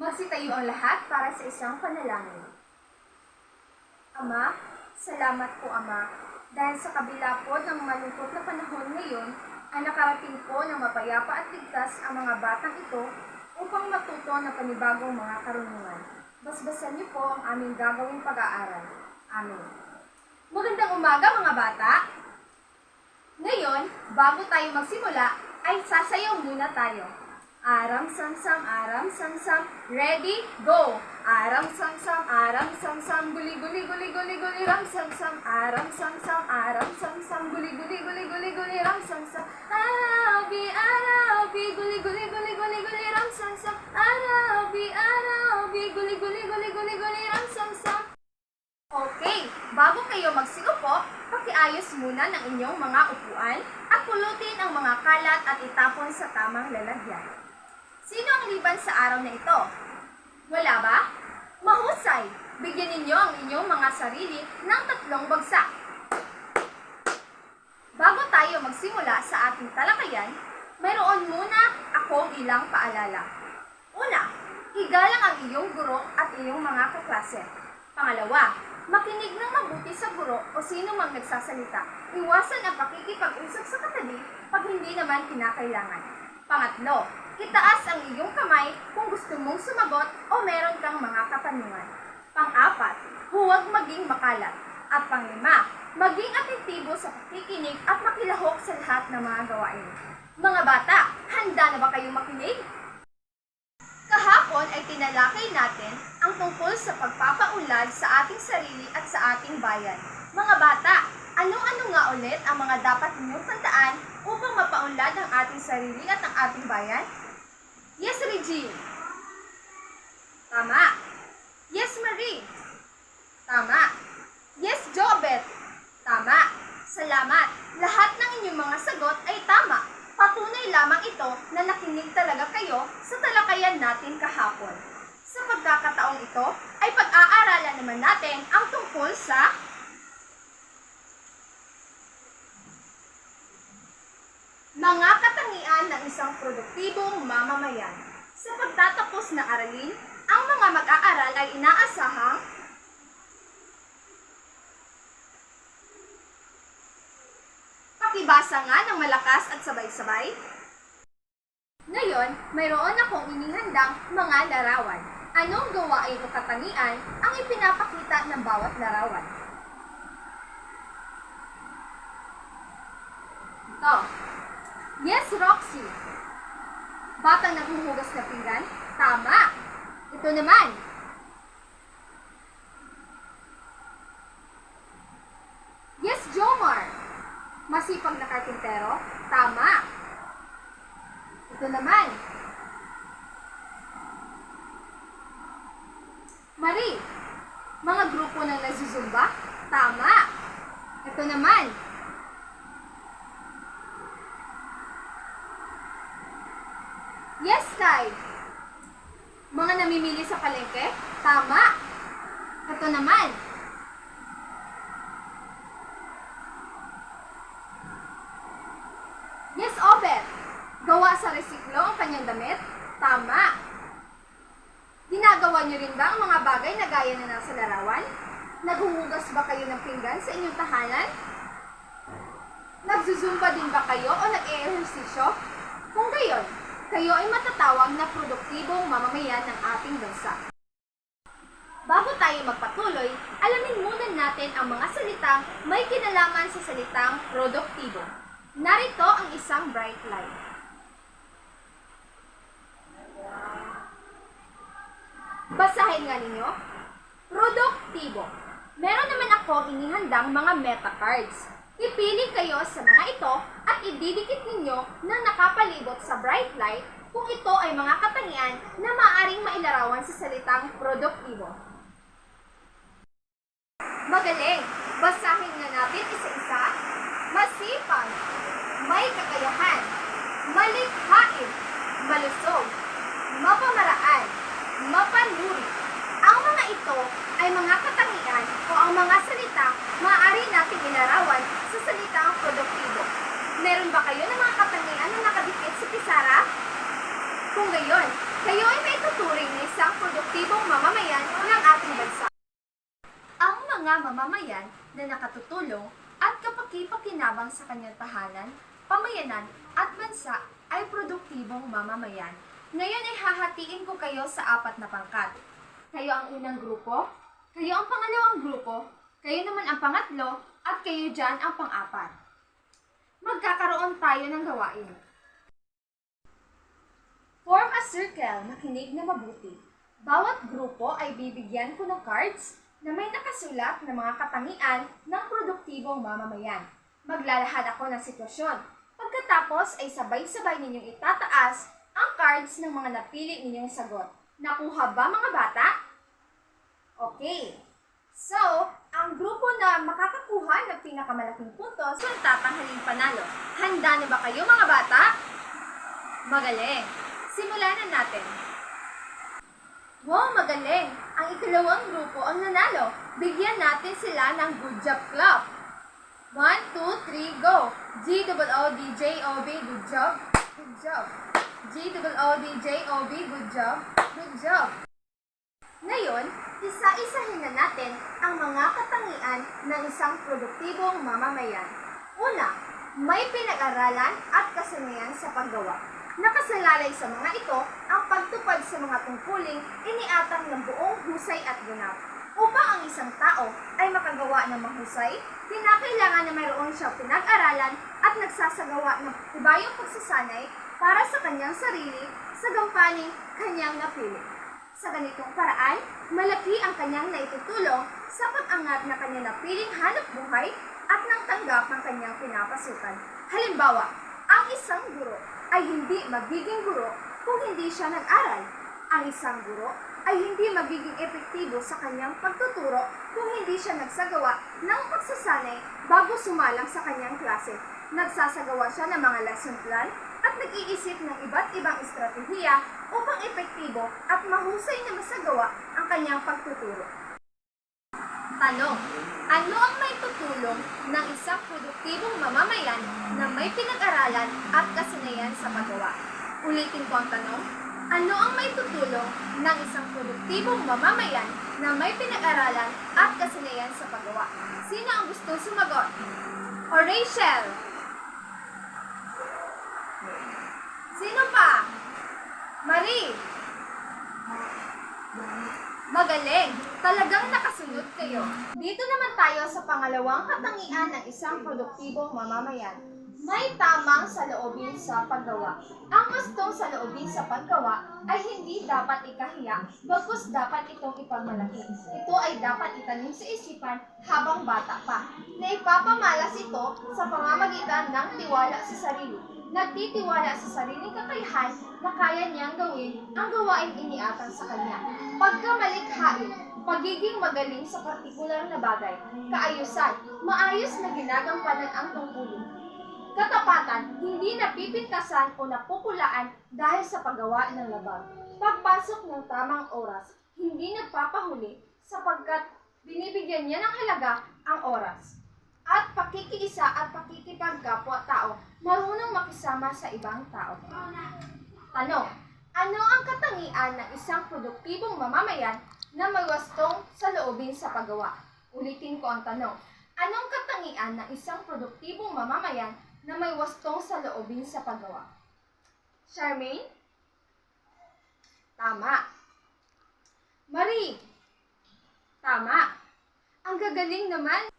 Magsitayo ang lahat para sa isang panalangin. Ama, salamat po Ama, dahil sa kabila po ng malungkot na panahon ngayon, ay nakarating po ng mapayapa at ligtas ang mga batang ito upang matuto ng panibagong mga karunungan. Basbasan niyo po ang aming gagawing pag-aaral. Amen. Magandang umaga mga bata! Ngayon, bago tayo magsimula, ay sasayaw muna tayo. Aram sam sam, ready, go! Aram sam sam, guli guli guli guli guli ram sam sam, aram sam sam, guli guli guli guli guli ram sam sam, arabi, guli guli guli guli guli ram sam sam, arabi, guli guli guli guli guli ram sam sam. Okay, bago kayo magsiupo, pakiayos muna ng inyong mga upuan at pulutin ang mga kalat at itapon sa tamang lalagyan. Sino ang liban sa araw na ito? Wala ba? Mahusay! Bigyan ninyo ang inyong mga sarili ng 3 bagsak. Bago tayo magsimula sa ating talakayan, mayroon muna akong ilang paalala. Una, igalang ang iyong guro at iyong mga kaklase. Pangalawa, makinig ng mabuti sa guro o sino mang nagsasalita. Iwasan ang pakikipag-usap sa katabi pag hindi naman kinakailangan. Pangatlo, itaas ang iyong kamay kung gusto mong sumagot o meron kang mga katanungan. Pang-4, huwag maging makalat. At pang-5, maging atentibo sa pakikinig at makilahok sa lahat ng mga gawain. Mga bata, handa na ba kayong makinig? Kahapon ay tinalakay natin ang tungkol sa pagpapaunlad sa ating sarili at sa ating bayan. Mga bata, ano-ano nga ulit ang mga dapat ninyong tandaan upang mapaunlad ang ating sarili at ang ating bayan? Yes, Regine. Tama. Yes, Marie. Tama. Yes, Jobet. Tama. Salamat. Lahat ng inyong mga sagot ay tama. Patunay lamang ito na nakinig talaga kayo sa talakayan natin kahapon. Sa pagkakataong ito ay pag-aaralan naman natin ang tungkol sa mga katangian ng isang produktibong mamamayan. Sa pagtatapos ng aralin, ang mga mag-aaral ay inaasahang pakibasa nga ng malakas at sabay-sabay. Ngayon, mayroon akong inihandang mga larawan. Anong gawain o katangian ang ipinapakita ng bawat larawan? Ito. Yes, Roxy. Batang naghuhugas na pinggan? Tama. Ito naman. Yes, Jomar. Masipag na karpintero? Tama. Ito naman. Marie. Mga grupo ng nagsusumba? Tama. Ito naman. Yes, Kai. Mga namimili sa palengke? Tama. Ito naman. Yes, Obet. Gawa sa resiklo ang kanyang damit? Tama. Ginagawa niyo rin ba ang mga bagay na gaya na nasa larawan? Naghuhugas ba kayo ng pinggan sa inyong tahanan? Nagzuzumba din ba kayo o nag-e-ehersisyo? Kung gayon, kayo ay matatawag na produktibong mamamayan ng ating bansa. Bago tayo magpatuloy, alamin muna natin ang mga salitang may kinalaman sa salitang produktibo. Narito ang isang bright light. Basahin nga ninyo. Produktibo. Meron naman ako inihandang mga meta cards. Ipili kayo sa mga ito at ididikit ninyo na nakapalibot sa bright light kung ito ay mga katangian na maaaring mailarawan sa salitang produktibo. Magaling! Basahin nga natin isa-isa. Masipag, may kakayahan, malikhain, malusog, mapamaraan, mapanuri. Ang mga ito ay mga katangian o ang mga salita maaari nating ilarawan sa salitang produktibo. Meron ba kayo ng mga katangian na nakadikit sa pisara? Kung gayon, kayo ay may tuturing na mamamayan na nakatutulong at kapaki-pakinabang sa kanyang tahanan, pamayanan at bansa ay produktibong mamamayan. Ngayon ay hahatiin ko kayo sa 4 na pangkat. Kayo ang unang grupo, kayo ang pangalawang grupo, kayo naman ang pangatlo, at kayo dyan ang pang-4. Magkakaroon tayo ng gawain. Form a circle, makinig na mabuti. Bawat grupo ay bibigyan ko ng cards na may nakasulat na mga katangian ng produktibong mamamayan. Maglalahad ako ng sitwasyon. Pagkatapos ay sabay-sabay ninyong itataas ang cards ng mga napili ninyong sagot. Nakuha ba mga bata? Okay. So, ang grupo na makakakuha ng pinakamalaking puntos ay tatanghaling panalo. Handa na ba kayo mga bata? Magaling. Simulan na natin. Wow, magaling! Ang ikalawang grupo ang nanalo. Bigyan natin sila ng good job clap. 1, 2, 3, go! G-O-O-D-J-O-B, good job. Good job. G-O-O-D-J-O-B, good job. Good job. Ngayon, isa-isahin na natin ang mga katangian ng isang produktibong mamamayan. Una, may pinag-aralan at kasanayan sa paggawa. Nakasalalay sa mga ito ang pagtupad sa mga tungkuling iniatang ng buong husay at ganap. Upang ang isang tao ay makagawa ng mahusay, kinakailangan na mayroon siyang pinag-aralan at nagsasagawa ng ibayong pagsasanay para sa kanyang sarili sa gampaning kanyang napili. Sa ganitong paraan, malaki ang kanyang naitutulong sa pag-angat na kanyang napiling hanap buhay at nang tanggap ng kanyang pinapasukan. Halimbawa, ang isang guro ay hindi magiging guro kung hindi siya nag-aral. Ang isang guro ay hindi magiging epektibo sa kanyang pagtuturo kung hindi siya nagsagawa ng pagsasanay bago sumalang sa kanyang klase. Nagsasagawa siya ng mga lesson plan at nag-iisip ng iba't ibang estratehiya upang epektibo at mahusay na masagawa ang kanyang pagtuturo. Tanong, ano ang may tutulong ng isang produktibong mamamayan na may pinag-aralan at kasanayan sa paggawa? Ulitin ko ang tanong, ano ang may tutulong ng isang produktibong mamamayan na may pinag-aralan at kasanayan sa paggawa? Sino ang gusto sumagot? O Rachel? Sino pa? Marie? Magaling! Talagang nakasunod kayo. Dito naman tayo sa pangalawang katangian ng isang produktibong mamamayan. May tamang saloobin sa paggawa. Ang gustong saloobin sa paggawa ay hindi dapat ikahiya, bagkus dapat itong ipagmalaki. Ito ay dapat itanim sa isipan habang bata pa, na ipapamalas ito sa pamamagitan ng tiwala sa sarili. Nagtitiwala sa sariling kakayahan na kaya niyang gawin ang gawain iniatang sa kanya. Pagkamalikhain, pagiging magaling sa partikular na bagay, kaayusan, maayos na ginagampanan ang tungkulin. Katapatan, hindi napipintasan o napupulaan dahil sa paggawa ng labag. Pagpasok ng tamang oras, hindi nagpapahuli sapagkat binibigyan niya ng halaga ang oras. At pakikiisa at pakikipagkapwa-tao, marunong makisama sa ibang tao. Tanong, ano ang katangian ng isang produktibong mamamayan na may wastong saloobin sa paggawa? Ulitin ko ang tanong, anong katangian ng isang produktibong mamamayan na may wastong saloobin sa paggawa? Charmaine? Tama. Marie? Tama. Ang gagaling naman.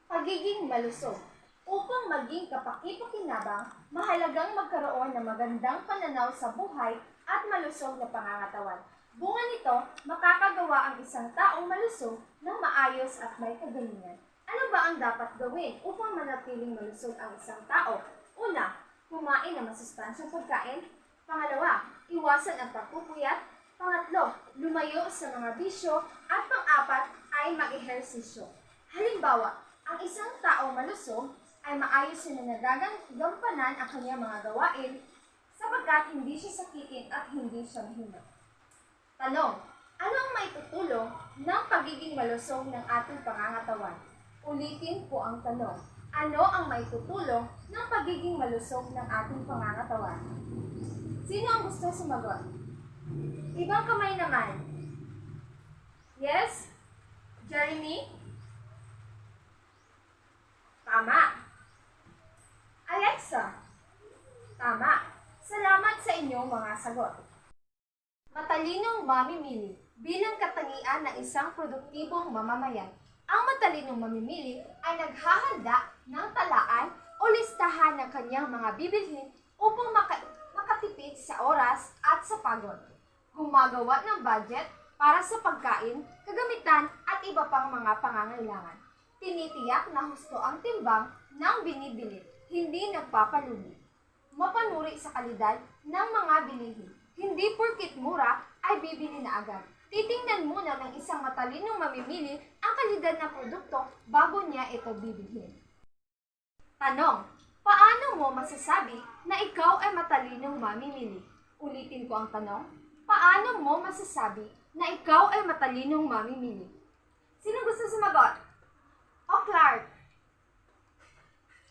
Pagiging malusog. Upang maging kapaki-pakinabang, mahalagang magkaroon ng magandang pananaw sa buhay at malusog na pangangatawan. Bunga nito, makakagawa ang isang taong malusog ng maayos at may kagalingan. Ano ba ang dapat gawin upang manatiling malusog ang isang tao? Una, kumain ng masustansyang pagkain. Pangalawa, iwasan ang pagpupuyat. Pangatlo, lumayo sa mga bisyo. At pang-apat ay mag-ehersisyo. Halimbawa, ang isang tao malusog ay maayos na nagagampanan ang kanyang mga gawain sapagkat hindi siya sakitin at hindi siya mahina. Tanong, ano ang maitutulong ng pagiging malusog ng ating pangangatawan? Ulitin po ang tanong, ano ang maitutulong ng pagiging malusog ng ating pangangatawan? Sino ang gusto sumagot? Ibang kamay naman. Yes? Jeremy? Tama. Alexa. Tama. Salamat sa inyong mga sagot. Matalinong mamimili bilang katangian ng isang produktibong mamamayan. Ang matalinong mamimili ay naghahanda ng talaan o listahan ng kanyang mga bibilhin upang makatipid sa oras at sa pagod. Gumagawa ng budget para sa pagkain, kagamitan at iba pang mga pangangailangan. Tinitiyak na husto ang timbang ng binibili, hindi nagpapalugi. Mapanuri sa kalidad ng mga bilihin. Hindi porkit mura ay bibili na agad. Titingnan muna ng isang matalinong mamimili ang kalidad ng produkto bago niya ito bibilhin. Tanong, paano mo masasabi na ikaw ay matalinong mamimili? Ulitin ko ang tanong, paano mo masasabi na ikaw ay matalinong mamimili? Sino gusto sumagot? O Clark?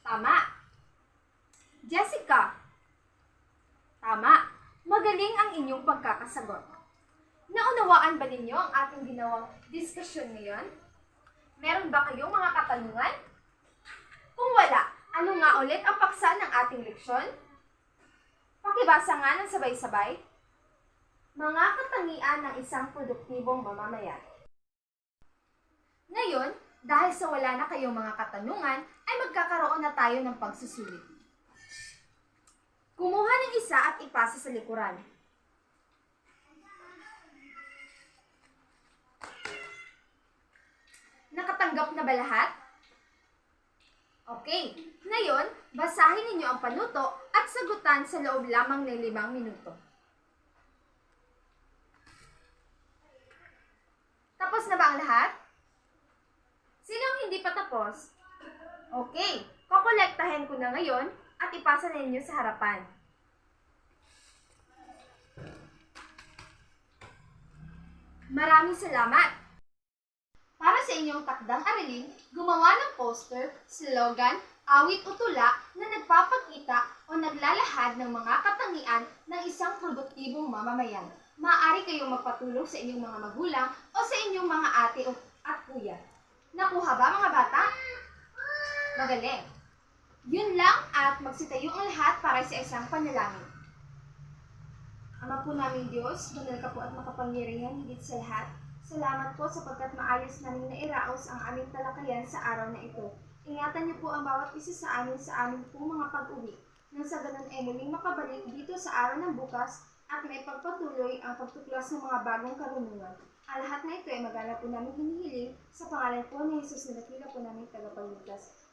Tama. Jessica? Tama. Magaling ang inyong pagkakasagot. Naunawaan ba ninyo ang ating ginawang diskusyon ngayon? Meron ba kayong mga katanungan? Kung wala, ano nga ulit ang paksa ng ating leksyon? Pakibasa nga ng sabay-sabay. Mga katangian ng isang produktibong mamamayan. Ngayon, dahil sa wala na kayong mga katanungan, ay magkakaroon na tayo ng pagsusulit. Kumuha ng isa at ipasa sa likuran. Nakatanggap na ba lahat? Okay, ngayon, basahin ninyo ang panuto at sagutan sa loob lamang ng 5 minuto. Tapos na ba ang lahat? Sino ang hindi pa tapos? Okay, kokolektahin ko na ngayon at ipasa na ninyo sa harapan. Maraming salamat! Para sa inyong takdang aralin, gumawa ng poster, slogan, awit o tula na nagpapakita o naglalahad ng mga katangian ng isang produktibong mamamayan. Maaari kayong magpatulong sa inyong mga magulang o sa inyong mga ate at kuya. Nakuha ba mga bata? Magaling! Yun lang at magsitayo ang lahat para sa isang panalangin. Ama po namin Diyos, banal ka po at makapangyarihan higit sa lahat. Salamat po sapagkat maayos namin nairaos ang aming talakayan sa araw na ito. Ingatan niyo po ang bawat isa sa amin pong mga pag-uwi. Nang sa ganun ay muling makabalik dito sa araw ng bukas at may pagpatuloy ang pagtuklas ng mga bagong karunungan. Ang lahat na ito ay magana po namin hinihiling sa pangalan po ni Jesus na dakila po namin tagapagligtas.